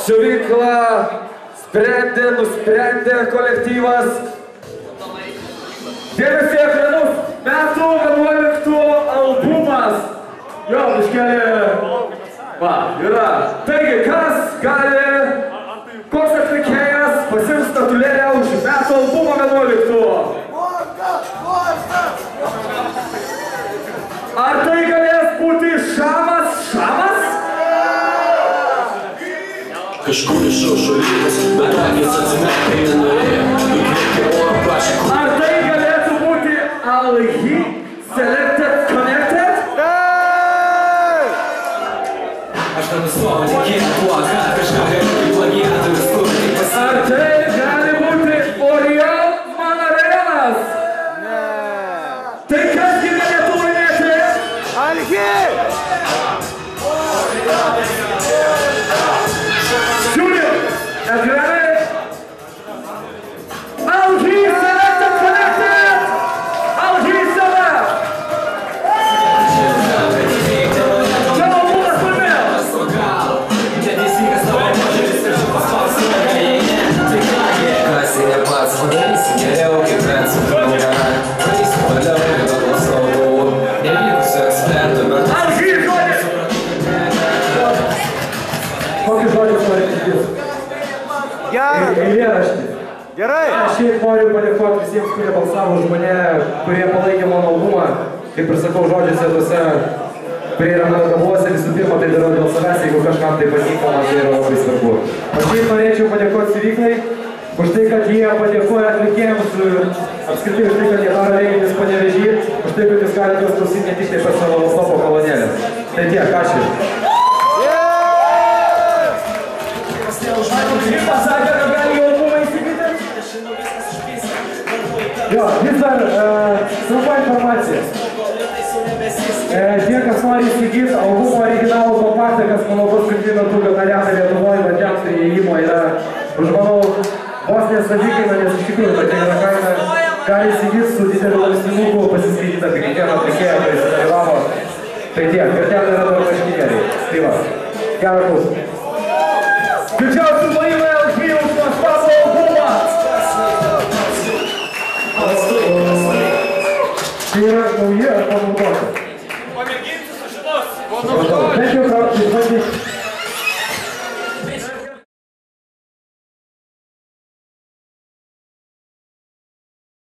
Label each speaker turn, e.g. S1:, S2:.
S1: Siuvyklą nusprendė kolektyvas. Dėmesį ekranus, metų 11 albumas. Jo, biškelė. Va, yra. Taigi, kas gali, koks atlikėjas pasiims statulėlę už metų albumą 11? Ar tai galės būti Šamas?
S2: Kažkur išaušulytas, bet akis atsimerkai nenorėjo.
S1: Ar tai galėtų būti Alhi Selected Connected?
S2: Aš nenustoju tikėti tuo, kad kažką galiu į plagiatorius kurti pasakyti.
S1: Ar tai gali būti Oriol Manarenas? Tai kasgi galėtų laimėti?
S3: Alhi!
S1: Ekranai! Alhi Selected Connected! Alhi Selected! Čia albumas laimėjo!
S2: Kas ne pats padarysi geriau, kaip Rensu Kalgara. Praeisiu toliau, nebeblo savo nevykusiu ekspertu, bet...
S1: Alhi žodis! Kokį žodį nori tikėti? Eilėraštį.
S3: Gerai!
S1: Aš šiaip noriu padėkoti visiems, kurie balsavo už mane, kurie palaikė mano albumą. Kaip ir sakau žodžiuose tuose, kurie yra mano galvose, visų pirma, tai darau dėl savęs, jeigu kažkam tai patinka, man tai yra labai svarbu. Aš šiaip norėčiau padėkoti Siuvyklai už tai, kad jie padėkoja atlikėjams, apskritai už tai, kad jie daro renginius Panevėžy, už tai, kad jūs galite juos klausyti ne tik tai per savo laptopo kolonėlės. Tai tiek, ačiū. Pasakė, kad gali jau albumą įsigyti? Jo, vis dar trumpa informacija. Tie, kas nori įsigyti albumo originalų kompaktą, kas manau paskutiniu metu gana reta Lietuvoje, bet jiems prie įėjimo yra, už manau, vos nesavikaina, nes iš tikrųjų tokia yra kaina, gali įsigyti su dideliu lankstinuku, pasiskaityti apie kiekvieną atlikėją, kuris dalyvavo. Tai tiek, ir ten yra daug raškinėliai. Tai va, gerą klausimą. Didžiausių laimė Alhi už nuostabų albumą! Tai yra nauji ar panaudoti?
S3: Pamėginsiu sužinos!
S1: Bent jau gal išbandyti.